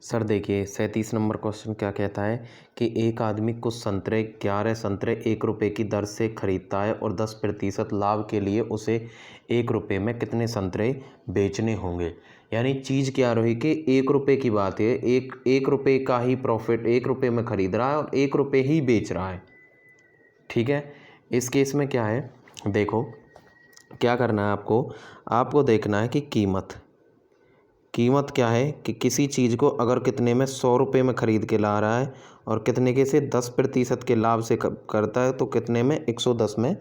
Sir देखिए 37 number question क्या कहता है कि एक आदमी कुछ संतरे 11 संतरे 1 रुपये की दर से खरीदता है और 10% लाभ के लिए उसे 1 रुपये में कितने संतरे बेचने होंगे। यानी चीज़ क्या रही कि 1 रुपये की बात है, एक रुपये का ही प्रॉफिट, 1 रुपये में खरीद रहा है और 1 रुपये ही बेच रहा है। ठीक है, इस केस में क्या है, देखो क्या करना है आपको देखना है कि कीमत क्या है कि किसी चीज़ को अगर कितने में 100 रुपये में ख़रीद के ला रहा है और कितने के से 10% के लाभ से करता है तो कितने में 110 में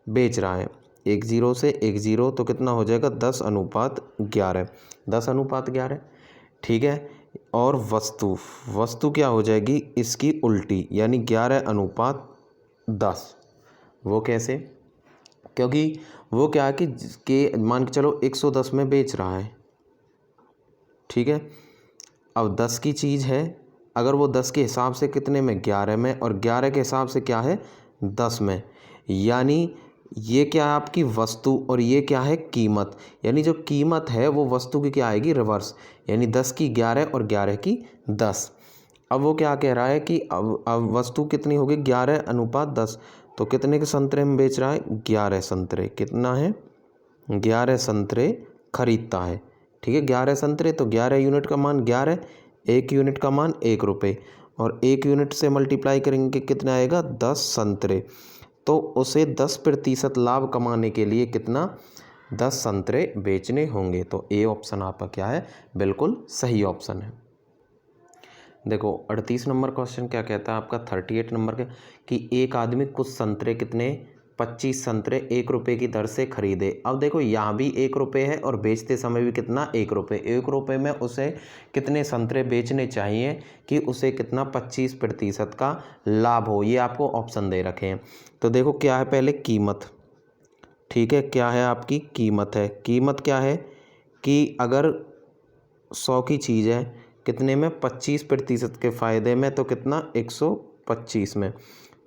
बेच रहा है। 10 से 10 तो कितना हो जाएगा 10:11, 10:11। ठीक है, और वस्तु क्या हो जाएगी इसकी उल्टी, यानी 11:10। वो कैसे? क्योंकि वो क्या है कि मान के चलो 110 में बेच रहा है। ठीक है, अब 10 की चीज़ है, अगर वो 10 के हिसाब से कितने में 11 में और 11 के हिसाब से क्या है 10 में, यानी ये क्या है आपकी वस्तु और ये क्या है कीमत। यानी जो कीमत है वो वस्तु की क्या आएगी रिवर्स, यानी 10 की 11 और 11 की 10। अब वो क्या कह रहा है कि अब वस्तु कितनी होगी 11:10, तो कितने के संतरे में बेच रहा है 11 संतरे। कितना है 11 संतरे खरीदता है। ठीक है, 11 संतरे तो 11 यूनिट का मान 11, 1 यूनिट का मान 1 रुपये और 1 यूनिट से मल्टीप्लाई करेंगे कितना आएगा 10 संतरे। तो उसे 10% लाभ कमाने के लिए कितना 10 संतरे बेचने होंगे। तो ए ऑप्शन आपका क्या है, बिल्कुल सही ऑप्शन है। देखो 38 नंबर क्वेश्चन क्या कहता है आपका 38 नंबर के कि एक आदमी कुछ संतरे कितने 25 संतरे 1 रुपये की दर से खरीदे। अब देखो यहाँ भी 1 रुपये है और बेचते समय भी कितना 1 रुपये। 1 रुपये में उसे कितने संतरे बेचने चाहिए कि उसे कितना 25% का लाभ हो, ये आपको ऑप्शन दे रखे हैं। तो देखो क्या है पहले कीमत। ठीक है, क्या है आपकी कीमत है, कीमत क्या है कि अगर 100 की चीज़ है कितने में 25% के फ़ायदे में, तो कितना 125 में।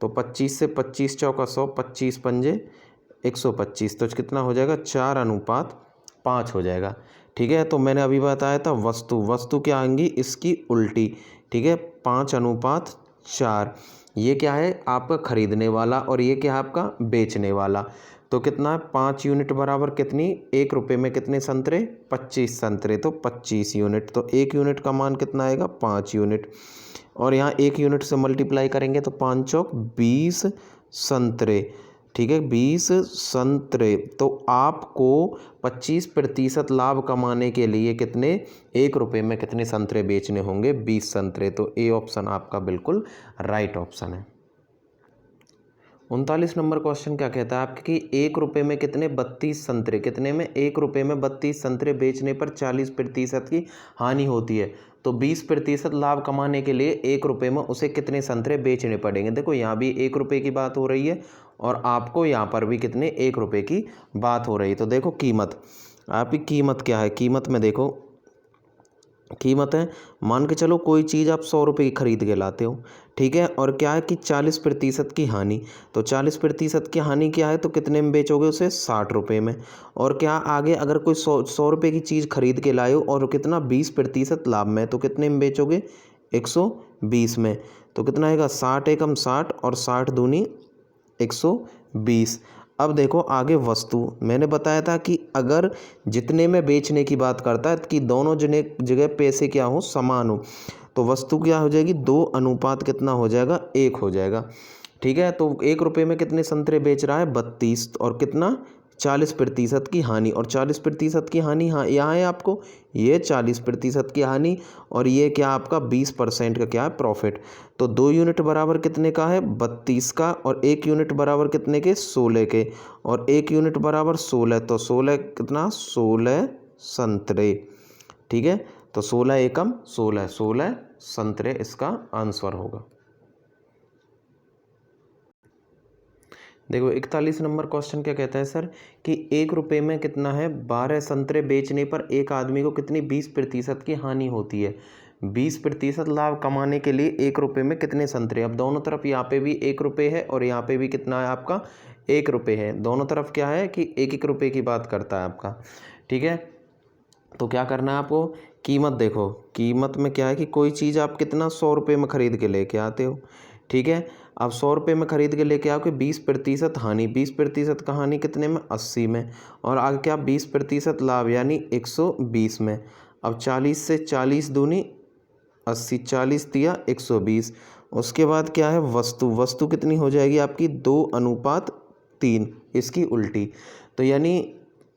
तो 25 से 25 चौका 100, 25 पंजे 125, तो कितना हो जाएगा 4:5 हो जाएगा। ठीक है, तो मैंने अभी बताया था वस्तु क्या आएंगी इसकी उल्टी। ठीक है, 5:4। ये क्या है आपका खरीदने वाला और ये क्या है आपका बेचने वाला। तो कितना है 5 यूनिट बराबर कितनी 1 रुपये में कितने संतरे 25 संतरे, तो 25 यूनिट। तो 1 यूनिट का मान कितना आएगा 5 यूनिट और यहाँ 1 यूनिट से मल्टीप्लाई करेंगे तो 5 चौक 20 संतरे। ठीक है, 20 संतरे। तो आपको 25% लाभ कमाने के लिए कितने 1 रुपये में कितने संतरे बेचने होंगे 20 संतरे। तो ए ऑप्शन आपका बिल्कुल राइट ऑप्शन है। 39 नंबर क्वेश्चन क्या कहता है आपके कि 1 रुपये में कितने 32 संतरे, कितने में 1 रुपये में 32 संतरे बेचने पर 40% की हानि होती है। तो 20% लाभ कमाने के लिए 1 रुपये में उसे कितने संतरे बेचने पड़ेंगे। देखो यहाँ भी 1 रुपये की बात हो रही है और आपको यहाँ पर भी कितने 1 रुपये की बात हो रही है। तो देखो कीमत, आपकी कीमत क्या है, कीमत में देखो कीमत है, मान के चलो कोई चीज़ आप 100 रुपये की खरीद के लाते हो। ठीक है, और क्या है कि 40% की हानि, तो 40% की हानि क्या है तो कितने में बेचोगे उसे 60 रुपये में। और क्या आगे अगर कोई 100 रुपये की चीज़ खरीद के लाए हो और कितना 20% लाभ में, तो कितने में बेचोगे 120 में। तो कितना आएगा 60 एकम 60 और 60 दूनी 120। अब देखो आगे वस्तु, मैंने बताया था कि अगर जितने में बेचने की बात करता है कि दोनों जगह पैसे क्या हो समान हो, तो वस्तु क्या हो जाएगी 2 अनुपात कितना हो जाएगा 1 हो जाएगा। ठीक है, तो 1 रुपये में कितने संतरे बेच रहा है 32 और कितना 40% की हानि, और 40% की हानि हाँ यहाँ है आपको, ये 40% की हानि और ये क्या आपका 20% का क्या है प्रॉफिट। तो 2 यूनिट बराबर कितने का है 32 का और 1 यूनिट बराबर कितने के 16 के, और 1 यूनिट बराबर 16, तो 16 कितना 16 संतरे। ठीक है, तो 16 एकम 16 संतरे इसका आंसर होगा। देखो 41 नंबर क्वेश्चन क्या कहता है सर कि 1 रुपये में कितना है 12 संतरे बेचने पर एक आदमी को कितनी 20% की हानि होती है। 20% लाभ कमाने के लिए 1 रुपये में कितने संतरे, अब दोनों तरफ यहाँ पे भी 1 रुपये है और यहाँ पे भी कितना है आपका 1 रुपये है, दोनों तरफ क्या है कि 1-1 रुपये की बात करता है आपका। ठीक है, तो क्या करना है आपको, कीमत देखो, कीमत में क्या है कि कोई चीज़ आप कितना 100 रुपये में ख़रीद के लेके आते हो, ठीक है। अब 100 रुपये में ख़रीद के लेके आओ कि 20% हानि, 20% का हानि कितने में, 80 में, और आगे क्या 20% लाभ यानी 120 में। अब 40 से 40 दूनी 80, 40 दिया 120। उसके बाद क्या है वस्तु, वस्तु कितनी हो जाएगी आपकी 2:3, इसकी उल्टी। तो यानी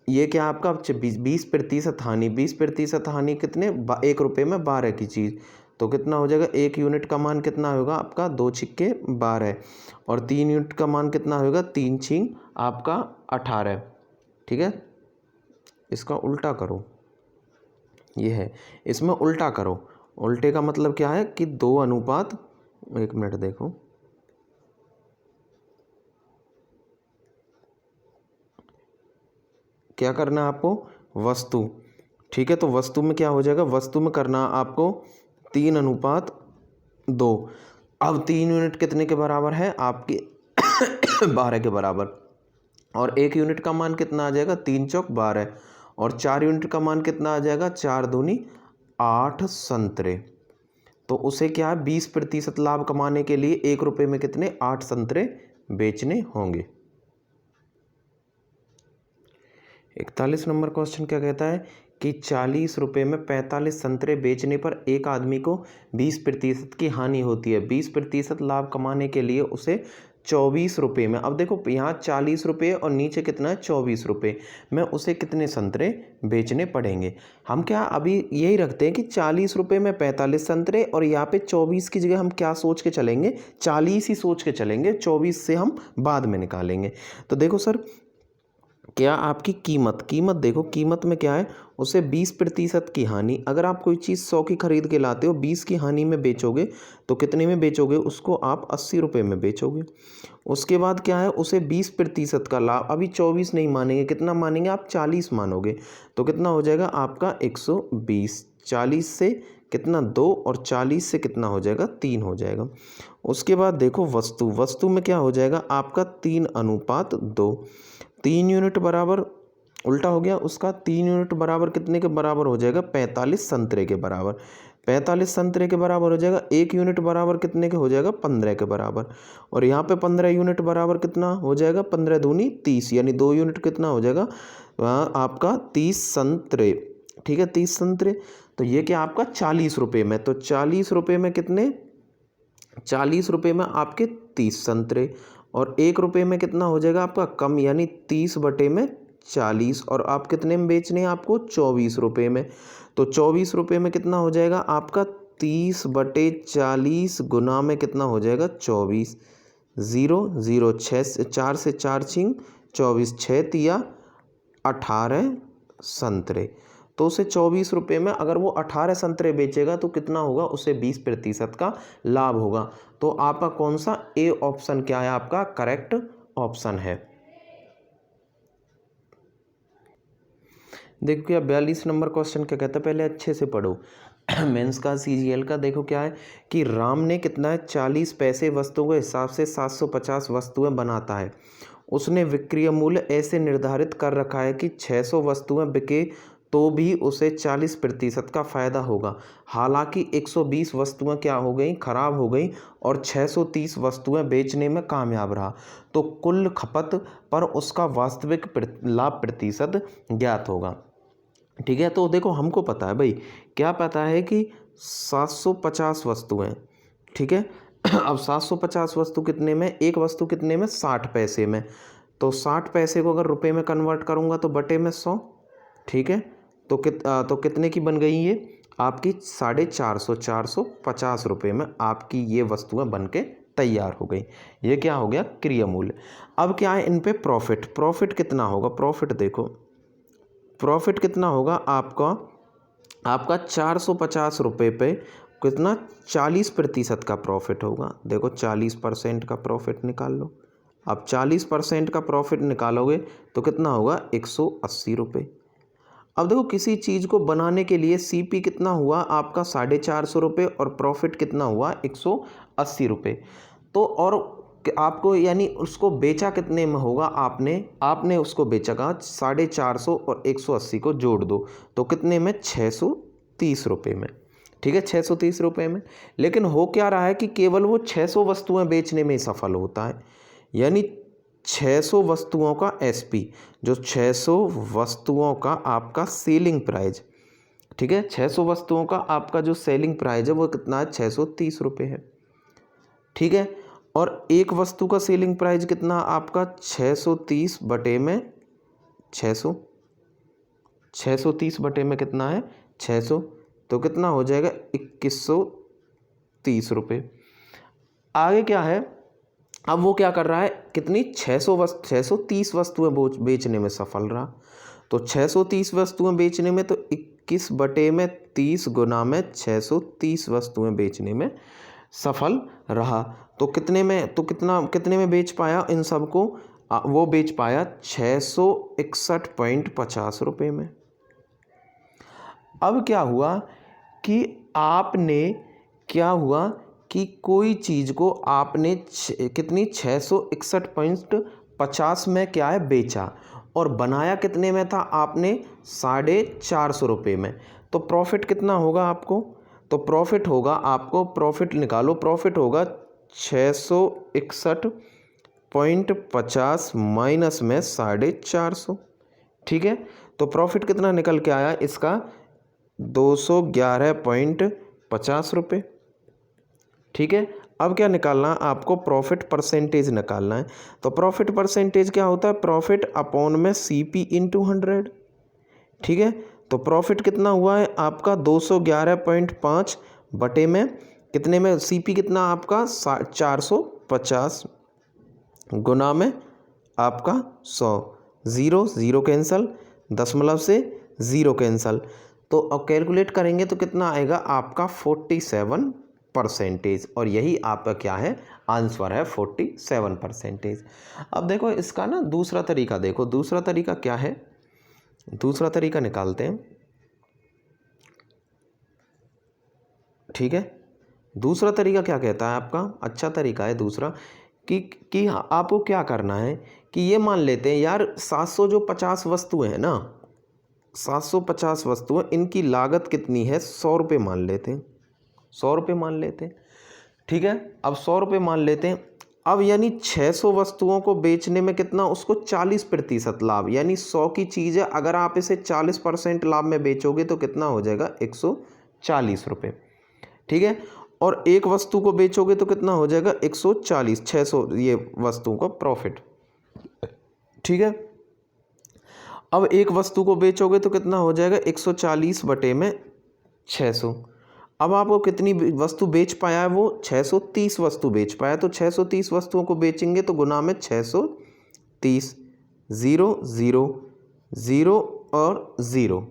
ये क्या आपका 20% हानि, 20% हानि कितने 1 रुपये में 12 की चीज़, तो कितना हो जाएगा, 1 यूनिट का मान कितना होगा आपका 2 छिक्के 12, और 3 यूनिट का मान कितना होगा 3 छींग आपका 18, ठीक है। इसका उल्टा करो, ये है, इसमें उल्टा करो। उल्टे का मतलब क्या है कि 2:, 1 मिनट देखो, क्या करना है आपको, वस्तु, ठीक है। तो वस्तु में क्या हो जाएगा, वस्तु में करना आपको 3:2। अब 3 यूनिट कितने के बराबर है आपके 12 के बराबर, और 1 यूनिट का मान कितना आ जाएगा 3 चौक 12, और 4 यूनिट का मान कितना आ जाएगा 4 दूनी 8 संतरे। तो उसे क्या है 20% लाभ कमाने के लिए 1 रुपये में कितने 8 संतरे बेचने होंगे। 41 नंबर क्वेश्चन क्या कहता है कि 40 रुपये में 45 संतरे बेचने पर एक आदमी को 20% की हानि होती है। 20% लाभ कमाने के लिए उसे 24 रुपये में, अब देखो यहाँ 40 रुपये और नीचे कितना है 24 रुपये में उसे कितने संतरे बेचने पड़ेंगे। हम क्या अभी यही रखते हैं कि 40 रुपये में 45 संतरे, और यहाँ पे 24 की जगह हम क्या सोच के चलेंगे, 40 ही सोच के चलेंगे, 24 से हम बाद में निकालेंगे। तो देखो सर, क्या आपकी कीमत, कीमत देखो, कीमत में क्या है उसे 20% की हानि, अगर आप कोई चीज़ 100 की खरीद के लाते हो 20 की हानि में बेचोगे तो कितने में बेचोगे, उसको आप 80 रुपये में बेचोगे। उसके बाद क्या है उसे 20% का लाभ, अभी 24 नहीं मानेंगे, कितना मानेंगे आप 40 मानोगे, तो कितना हो जाएगा आपका 120। 40 से कितना 2, और 40 से कितना हो जाएगा 3 हो जाएगा। उसके बाद देखो वस्तु, वस्तु में क्या हो जाएगा आपका 3:2। 3 यूनिट बराबर, उल्टा हो गया उसका, 3 यूनिट बराबर कितने के बराबर हो जाएगा 45 संतरे के बराबर। 45 संतरे के बराबर हो जाएगा, 1 यूनिट बराबर कितने के हो जाएगा 15 के बराबर, और यहाँ पे 15 यूनिट बराबर कितना हो जाएगा 15 दूनी 30, यानी 2 यूनिट कितना हो जाएगा आपका 30 संतरे, ठीक है 30 संतरे। तो ये क्या आपका 40 रुपये में, तो 40 रुपये में कितने, 40 रुपये में आपके 30 संतरे, और 1 रुपये में कितना हो जाएगा आपका कम, यानी 30/40, और आप कितने में बेचने हैं आपको 24 रुपये में। तो 24 रुपये में कितना हो जाएगा आपका 30/40 गुना में कितना हो जाएगा 24, 0 0 6 से 4 से 4 छिंग 24, 6 तिया 18 संतरे। तो उसे 24 रुपये में अगर वो 18 संतरे बेचेगा तो कितना होगा, उसे 20% का लाभ होगा। तो आपका कौन सा ए ऑप्शन क्या है आपका करेक्ट ऑप्शन है। देखो क्या 42 नंबर क्वेश्चन क्या कहता है, पहले अच्छे से पढ़ो। मेंस का सीजीएल का देखो क्या है कि राम ने कितना है 40 पैसे वस्तुओं के हिसाब से 750 वस्तुएं बनाता है। उसने विक्रय मूल्य ऐसे निर्धारित कर रखा है कि 600 वस्तुएं बिके तो भी उसे 40% का फ़ायदा होगा। हालांकि 120 वस्तुएं क्या हो गई, खराब हो गई, और 630 वस्तुएं बेचने में कामयाब रहा, तो कुल खपत पर उसका वास्तविक लाभ प्रतिशत ज्ञात होगा। ठीक है, तो देखो हमको पता है भाई, क्या पता है कि 750 वस्तुएं, ठीक है। अब 750 वस्तु कितने में, एक वस्तु कितने में 60 पैसे में, तो 60 पैसे को अगर रुपए में कन्वर्ट करूँगा तो बटे में 100, ठीक है। तो कितने की बन गई ये आपकी 450, 450 रुपये में आपकी ये वस्तुएं बन के तैयार हो गई। ये क्या हो गया क्रिया मूल्य। अब क्या है इन पे प्रॉफिट, प्रॉफिट कितना होगा, प्रॉफिट देखो, प्रॉफिट कितना होगा आपका 450 रुपये पे कितना 40% का प्रॉफिट होगा। देखो 40% का प्रॉफिट निकाल लो। अब 40% का प्रॉफिट निकालोगे तो कितना होगा 180 रुपये। अब देखो किसी चीज़ को बनाने के लिए सीपी कितना हुआ आपका 450 रुपये, और प्रॉफिट कितना हुआ 180 रुपये। तो और कि आपको यानी उसको बेचा कितने में होगा, आपने उसको बेचा का 450 और 180 को जोड़ दो तो कितने में, 630 रुपये में। ठीक है, 630 रुपये में। लेकिन हो क्या रहा है कि केवल वो 600 वस्तुएं बेचने में ही सफल होता है, यानी 600 वस्तुओं का एसपी, जो 600 वस्तुओं का आपका सेलिंग प्राइस, ठीक है, 600 वस्तुओं का आपका जो सेलिंग प्राइस है वो कितना है, 630 रुपये है। ठीक है, और एक वस्तु का सेलिंग प्राइस कितना आपका, 630 बटे में 600, 630 बटे में कितना है, 600, तो कितना हो जाएगा, 2130 रुपये। आगे क्या है, अब वो क्या कर रहा है, कितनी, 630 वस्तुएं बेचने में सफल रहा, तो 630 वस्तुएं बेचने में, तो 21 बटे में 30 गुना में 630 वस्तुएं बेचने में सफल रहा। तो कितने में बेच पाया इन सब को, वो बेच पाया 661.50 रुपये में। अब क्या हुआ कि कोई चीज़ को आपने कितनी, 661.50 में क्या है, बेचा, और बनाया कितने में था आपने, 450 रुपये में। तो प्रॉफिट कितना होगा आपको, तो प्रॉफिट निकालो, प्रॉफिट होगा 661.50 माइनस में 450। ठीक है, तो प्रॉफिट कितना निकल के आया इसका, 211.50 रुपये। ठीक है, अब क्या निकालना है आपको, प्रॉफिट परसेंटेज निकालना है। तो प्रॉफिट परसेंटेज क्या होता है, प्रॉफिट अपॉन में CP इंटू 100। ठीक है, तो प्रॉफिट कितना हुआ है आपका, 211.5 बटे में कितने में, CP कितना आपका 450 गुना में आपका 100, 0 कैंसल, दशमलव से 0 कैंसल, तो अब कैलकुलेट करेंगे तो कितना आएगा आपका 47%, और यही आपका क्या है, आंसर है 47%। अब देखो इसका ना दूसरा तरीका, देखो दूसरा तरीका क्या है, दूसरा तरीका निकालते हैं। ठीक है, दूसरा तरीका क्या कहता है आपका, अच्छा तरीका है दूसरा, कि आपको क्या करना है कि ये मान लेते हैं यार 750 वस्तुएं हैं ना, 750 वस्तुएं, इनकी लागत कितनी है, 100 रुपये मान लेते हैं, 100 रुपये मान लेते हैं। ठीक है, अब 100 रुपये मान लेते हैं। अब यानी 600 वस्तुओं को बेचने में कितना, उसको 40% लाभ, यानी 100 की चीज़ है, अगर आप इसे 40% लाभ में बेचोगे तो कितना हो जाएगा, 140 रुपये। ठीक है, और एक वस्तु को बेचोगे तो कितना हो जाएगा, 140, 600 ये वस्तुओं का प्रॉफिट। ठीक है, अब एक वस्तु को बेचोगे तो कितना हो जाएगा, 140 बटे में 600। अब आपको कितनी वस्तु बेच पाया है, वो 630 वस्तु बेच पाया, तो 630 वस्तुओं को बेचेंगे तो गुना में 630, 0 0 0 और 0।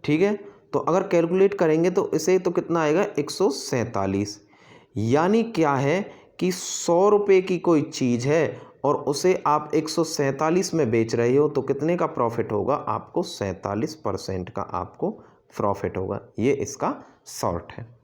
ठीक है, तो अगर कैलकुलेट करेंगे तो इसे तो कितना आएगा, 147। यानी क्या है कि 100 रुपये की कोई चीज़ है और उसे आप 147 में बेच रहे हो, तो कितने का प्रॉफिट होगा आपको, 47% का आपको प्रॉफिट होगा। ये इसका शॉर्ट है।